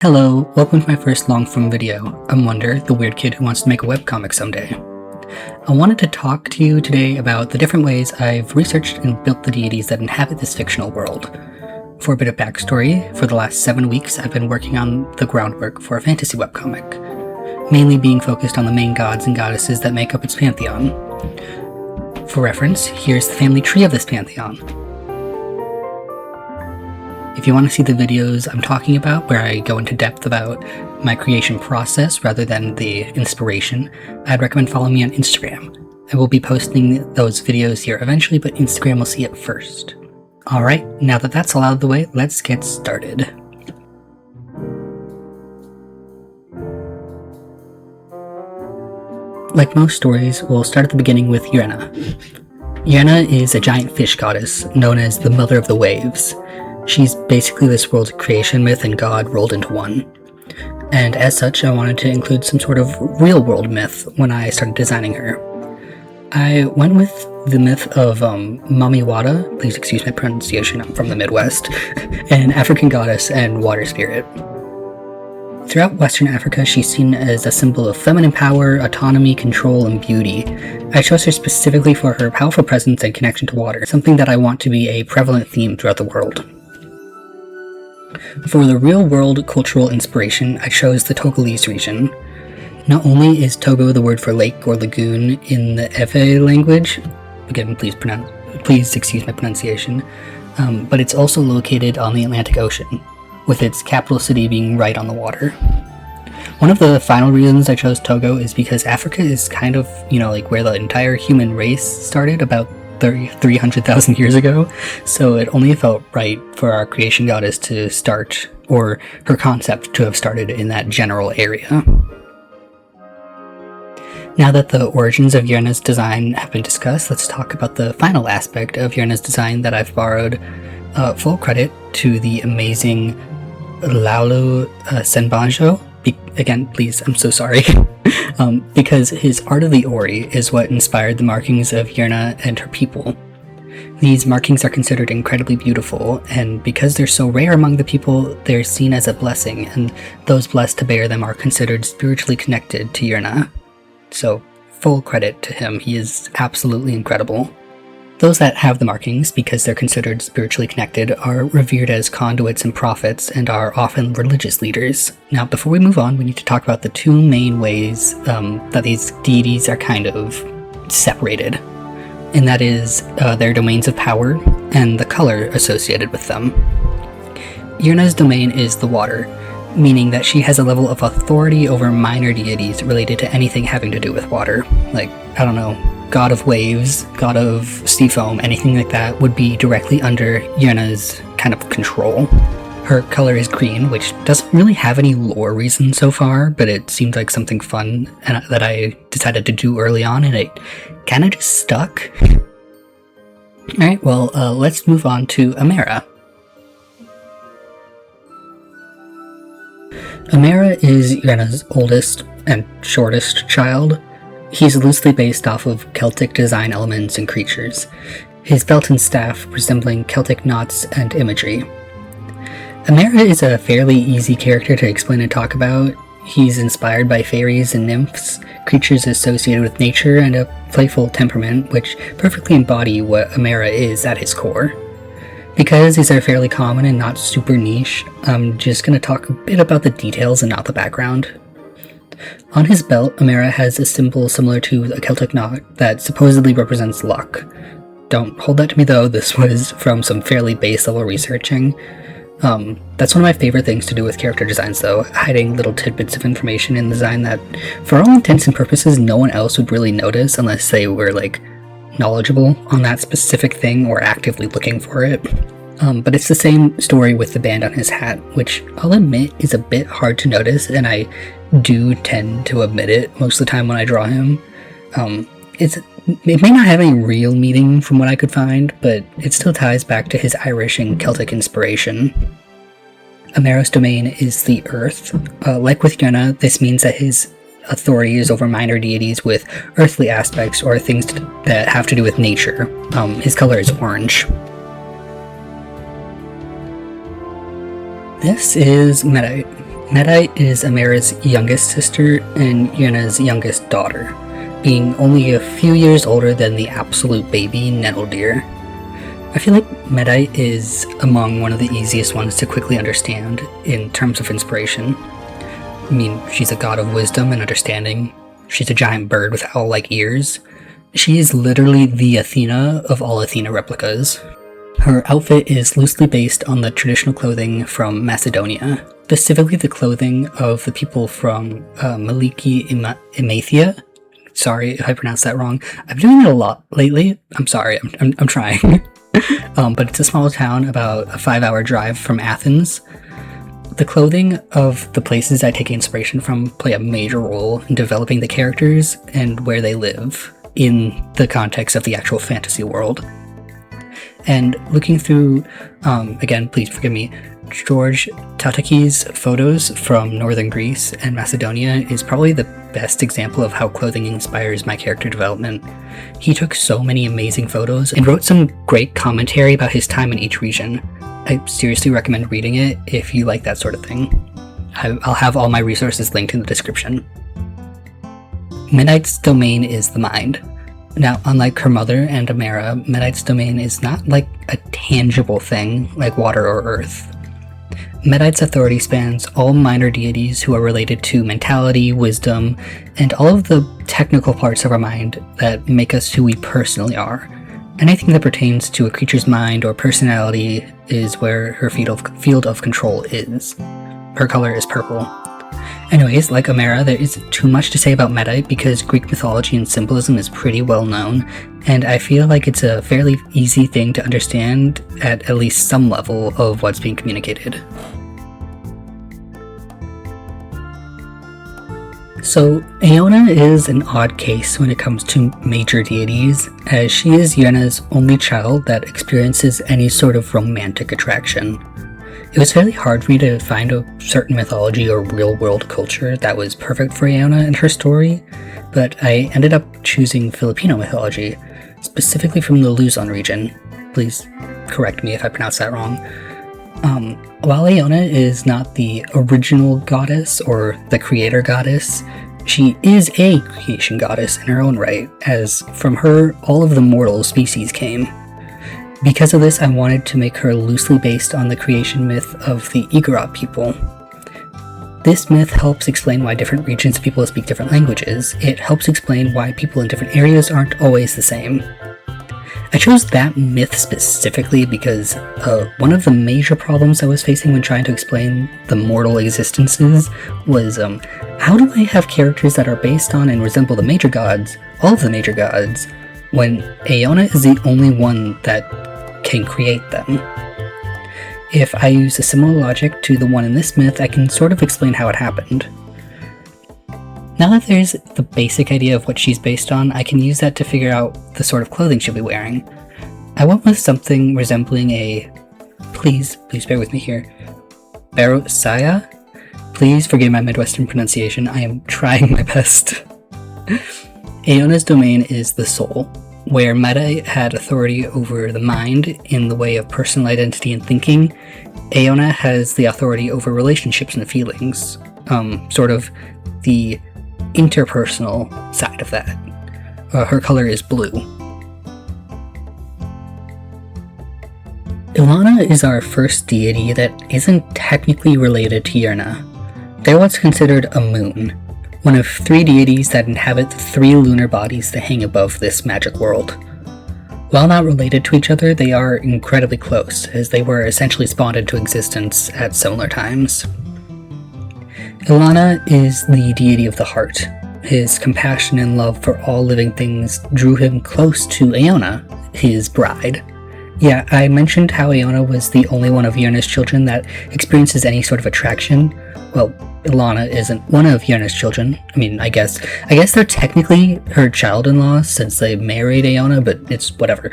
Hello, welcome to my first long-form video. I'm Wonder, the weird kid who wants to make a webcomic someday. I wanted to talk to you today about the different ways I've researched and built the deities that inhabit this fictional world. For a bit of backstory, for the last 7 weeks I've been working on the groundwork for a fantasy webcomic, mainly being focused on the main gods and goddesses that make up its pantheon. For reference, here's the family tree of this pantheon. If you want to see the videos I'm talking about, where I go into depth about my creation process rather than the inspiration, I'd recommend following me on Instagram. I will be posting those videos here eventually, but Instagram will see it first. Alright, now that that's all out of the way, let's get started. Like most stories, we'll start at the beginning with Yrena. Yrena is a giant fish goddess, known as the Mother of the Waves. She's basically this world's creation myth and god rolled into one. And as such, I wanted to include some sort of real-world myth when I started designing her. I went with the myth of Mami Wada, please excuse my pronunciation, I'm from the Midwest, an African goddess and water spirit. Throughout Western Africa, she's seen as a symbol of feminine power, autonomy, control, and beauty. I chose her specifically for her powerful presence and connection to water, something that I want to be a prevalent theme throughout the world. For the real-world cultural inspiration, I chose the Togolese region. Not only is Togo the word for lake or lagoon in the Ewe language, again, please excuse my pronunciation, but it's also located on the Atlantic Ocean, with its capital city being right on the water. One of the final reasons I chose Togo is because Africa is kind of, like where the entire human race started about 300,000 years ago, so it only felt right for our creation goddess to start, or her concept to have started in that general area. Now that the origins of Yrena's design have been discussed, let's talk about the final aspect of Yrena's design that I've borrowed full credit to the amazing Laulu Senbanjo. Again, please, I'm so sorry. Because his art of the Ori is what inspired the markings of Yrena and her people. These markings are considered incredibly beautiful, and because they're so rare among the people, they're seen as a blessing, and those blessed to bear them are considered spiritually connected to Yrena. So, full credit to him, he is absolutely incredible. Those that have the markings, because they're considered spiritually connected, are revered as conduits and prophets and are often religious leaders. Now, before we move on, we need to talk about the two main ways that these deities are kind of separated. And that is their domains of power and the color associated with them. Yrena's domain is the water, meaning that she has a level of authority over minor deities related to anything having to do with water. Like, I don't know, god of waves, god of sea foam, anything like that would be directly under Yrena's kind of control. Her color is green, which doesn't really have any lore reason so far, but it seemed like something fun that I decided to do early on, and it kind of just stuck. Alright, well, let's move on to Amera. Amera is Yrena's oldest and shortest child. He's loosely based off of Celtic design elements and creatures, his belt and staff resembling Celtic knots and imagery. Amera is a fairly easy character to explain and talk about. He's inspired by fairies and nymphs, creatures associated with nature, and a playful temperament, which perfectly embody what Amera is at his core. Because these are fairly common and not super niche, I'm just going to talk a bit about the details and not the background. On his belt, Amera has a symbol similar to a Celtic knot that supposedly represents luck. Don't hold that to me though, this was from some fairly base level researching. That's one of my favorite things to do with character designs though, hiding little tidbits of information in the design that, for all intents and purposes, no one else would really notice unless they were, knowledgeable on that specific thing or actively looking for it. But it's the same story with the band on his hat, which I'll admit is a bit hard to notice, and I do tend to omit it most of the time when I draw him. It may not have any real meaning from what I could find, but it still ties back to his Irish and Celtic inspiration. Amera's domain is the earth. Like with Yrena, this means that his authority is over minor deities with earthly aspects or things that have to do with nature. His color is orange. This is Medite. Medite is Amera's youngest sister and Yrena's youngest daughter, being only a few years older than the absolute baby Nettledeer. I feel like Medite is among one of the easiest ones to quickly understand in terms of inspiration. I mean, she's a god of wisdom and understanding. She's a giant bird with owl-like ears. She is literally the Athena of all Athena replicas. Her outfit is loosely based on the traditional clothing from Macedonia, specifically the clothing of the people from Maliki Imathia. Sorry if I pronounced that wrong. I've been doing it a lot lately. I'm sorry, I'm trying. But it's a small town about a 5-hour drive from Athens. The clothing of the places I take inspiration from play a major role in developing the characters and where they live in the context of the actual fantasy world. And looking through, again, please forgive me, George Tataki's photos from northern Greece and Macedonia is probably the best example of how clothing inspires my character development. He took so many amazing photos and wrote some great commentary about his time in each region. I seriously recommend reading it if you like that sort of thing. I'll have all my resources linked in the description. Medite's domain is the mind. Now, unlike her mother and Amera, Medite's domain is not like a tangible thing like water or earth. Medite's authority spans all minor deities who are related to mentality, wisdom, and all of the technical parts of our mind that make us who we personally are. Anything that pertains to a creature's mind or personality is where her field of control is. Her color is purple. Anyways, like Amera, there isn't too much to say about Medite because Greek mythology and symbolism is pretty well known, and I feel like it's a fairly easy thing to understand at least some level of what's being communicated. So, Aona is an odd case when it comes to major deities, as she is Yrena's only child that experiences any sort of romantic attraction. It was fairly hard for me to find a certain mythology or real-world culture that was perfect for Aona and her story, but I ended up choosing Filipino mythology, specifically from the Luzon region. Please correct me if I pronounce that wrong. While Aona is not the original goddess or the creator goddess, she is a creation goddess in her own right, as from her all of the mortal species came. Because of this, I wanted to make her loosely based on the creation myth of the Igorot people. This myth helps explain why different regions of people speak different languages. It helps explain why people in different areas aren't always the same. I chose that myth specifically because one of the major problems I was facing when trying to explain the mortal existences was, how do I have characters that are based on and resemble the major gods, all of the major gods, when Aona is the only one that can create them? If I use a similar logic to the one in this myth, I can sort of explain how it happened. Now that there's the basic idea of what she's based on, I can use that to figure out the sort of clothing she'll be wearing. I went with something resembling a, please bear with me here, Barosaya? Please forgive my Midwestern pronunciation, I am trying my best. Aona's domain is the soul, where Medite had authority over the mind in the way of personal identity and thinking. Aona has the authority over relationships and feelings, sort of the interpersonal side of that. Her color is blue. Ilana is our first deity that isn't technically related to Yrena. They're what's considered a moon, one of 3 deities that inhabit the 3 lunar bodies that hang above this magic world. While not related to each other, they are incredibly close, as they were essentially spawned into existence at similar times. Ilana is the deity of the heart. His compassion and love for all living things drew him close to Aona, his bride. Yeah, I mentioned how Aona was the only one of Yrena's children that experiences any sort of attraction. Well, Ilana isn't one of Yrena's children. I mean, I guess they're technically her child-in-law since they married Aona, but it's whatever.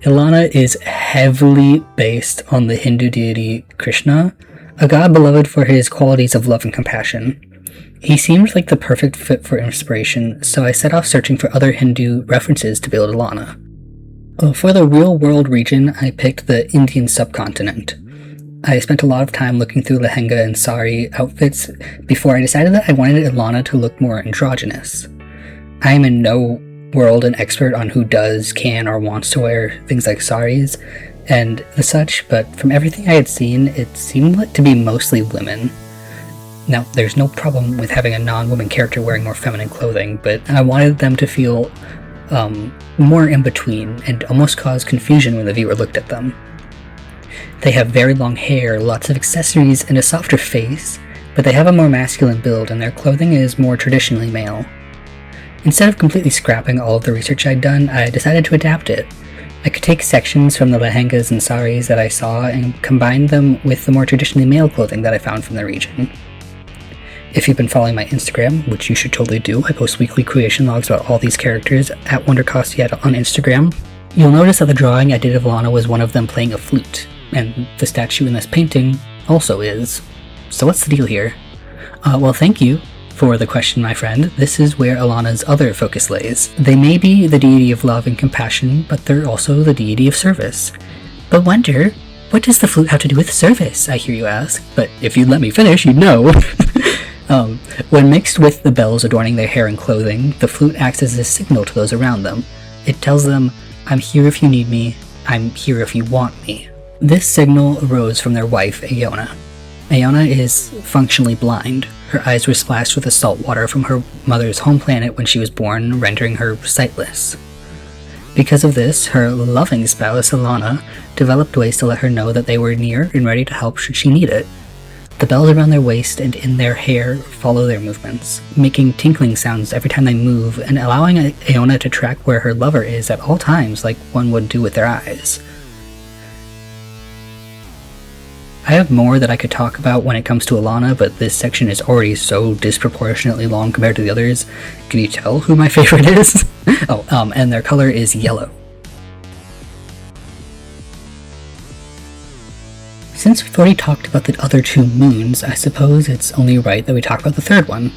Ilana is heavily based on the Hindu deity Krishna, a god beloved for his qualities of love and compassion. He seemed like the perfect fit for inspiration, so I set off searching for other Hindu references to build Ilana. For the real-world region, I picked the Indian subcontinent. I spent a lot of time looking through lehenga and sari outfits before I decided that I wanted Ilana to look more androgynous. I am in no world an expert on who does, can, or wants to wear things like saris and the such, but from everything I had seen, it seemed to be mostly women. Now, there's no problem with having a non-woman character wearing more feminine clothing, but I wanted them to feel more in between and almost cause confusion when the viewer looked at them. They have very long hair, lots of accessories, and a softer face, but they have a more masculine build and their clothing is more traditionally male. Instead of completely scrapping all of the research I'd done, I decided to adapt it. I could take sections from the lehengas and saris that I saw and combine them with the more traditionally male clothing that I found from the region. If you've been following my Instagram, which you should totally do, I post weekly creation logs about all these characters at WonderCostyet on Instagram, you'll notice that the drawing I did of Ilana was one of them playing a flute, and the statue in this painting also is. So what's the deal here? Well, thank you for the question, my friend. This is where Ilana's other focus lays. They may be the deity of love and compassion, but they're also the deity of service. But wonder, what does the flute have to do with service, I hear you ask? But if you'd let me finish, you'd know. When mixed with the bells adorning their hair and clothing, the flute acts as a signal to those around them. It tells them, I'm here if you need me, I'm here if you want me. This signal arose from their wife, Aona. Aona is functionally blind. Her eyes were splashed with the salt water from her mother's home planet when she was born, rendering her sightless. Because of this, her loving spouse, Ilana, developed ways to let her know that they were near and ready to help should she need it. The bells around their waist and in their hair follow their movements, making tinkling sounds every time they move and allowing Aona to track where her lover is at all times like one would do with their eyes. I have more that I could talk about when it comes to Ilana, but this section is already so disproportionately long compared to the others. Can you tell who my favorite is? And their color is yellow. Since we've already talked about the other two moons, I suppose it's only right that we talk about the third one.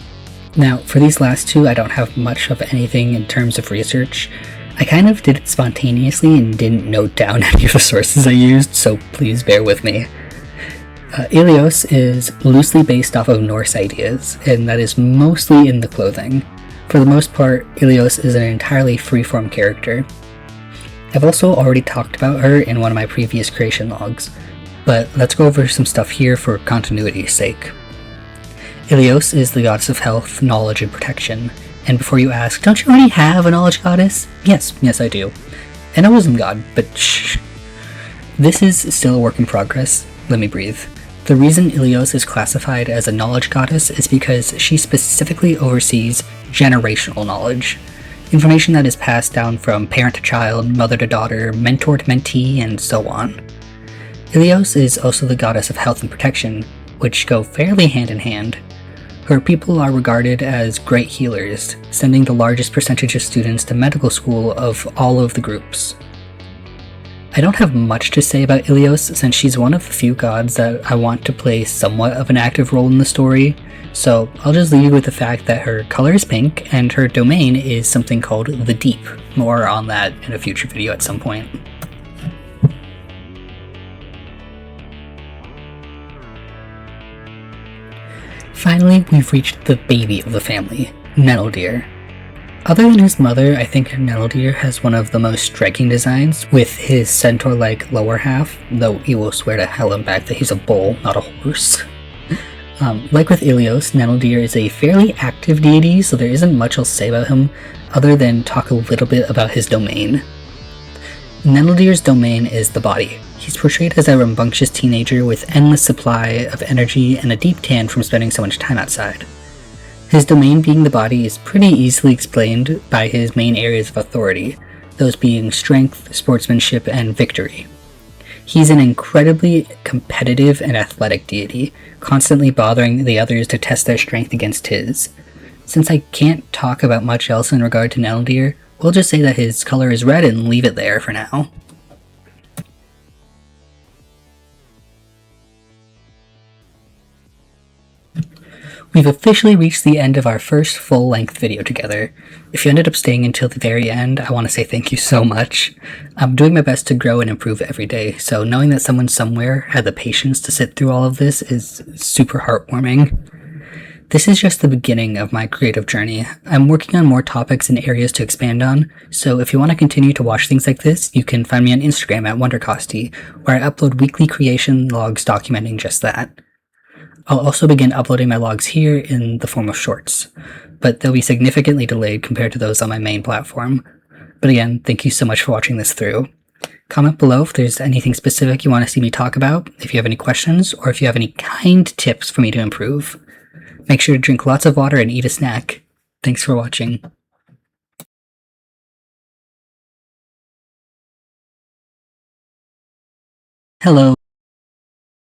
Now, for these last two, I don't have much of anything in terms of research. I kind of did it spontaneously and didn't note down any of the sources I used, so please bear with me. Ilios is loosely based off of Norse ideas, and that is mostly in the clothing. For the most part, Ilios is an entirely freeform character. I've also already talked about her in one of my previous creation logs, but let's go over some stuff here for continuity's sake. Ilios is the goddess of health, knowledge, and protection. And before you ask, don't you already have a knowledge goddess? Yes, I do. And a wisdom god, but shh. This is still a work in progress. Let me breathe. The reason Ilios is classified as a knowledge goddess is because she specifically oversees generational knowledge. Information that is passed down from parent to child, mother to daughter, mentor to mentee, and so on. Ilios is also the goddess of health and protection, which go fairly hand in hand. Her people are regarded as great healers, sending the largest percentage of students to medical school of all of the groups. I don't have much to say about Ilios since she's one of the few gods that I want to play somewhat of an active role in the story, so I'll just leave you with the fact that her color is pink and her domain is something called the Deep. More on that in a future video at some point. Finally, we've reached the baby of the family, Nettledeer. Other than his mother, I think Nettledeer has one of the most striking designs, with his centaur-like lower half, though he will swear to hell and back that he's a bull, not a horse. Like with Ilios, Nettledeer is a fairly active deity, so there isn't much else to say about him, other than talk a little bit about his domain. Nettledeer's domain is the body. He's portrayed as a rambunctious teenager with endless supply of energy and a deep tan from spending so much time outside. His domain being the body is pretty easily explained by his main areas of authority, those being strength, sportsmanship, and victory. He's an incredibly competitive and athletic deity, constantly bothering the others to test their strength against his. Since I can't talk about much else in regard to Nettledeer, we'll just say that his color is red and leave it there for now. We've officially reached the end of our first full-length video together. If you ended up staying until the very end, I want to say thank you so much. I'm doing my best to grow and improve every day, so knowing that someone somewhere had the patience to sit through all of this is super heartwarming. This is just the beginning of my creative journey. I'm working on more topics and areas to expand on, so if you want to continue to watch things like this, you can find me on Instagram at WonderCosty, where I upload weekly creation logs documenting just that. I'll also begin uploading my logs here in the form of shorts, but they'll be significantly delayed compared to those on my main platform. But again, thank you so much for watching this through. Comment below if there's anything specific you want to see me talk about, if you have any questions, or if you have any kind tips for me to improve. Make sure to drink lots of water and eat a snack. Thanks for watching. Hello.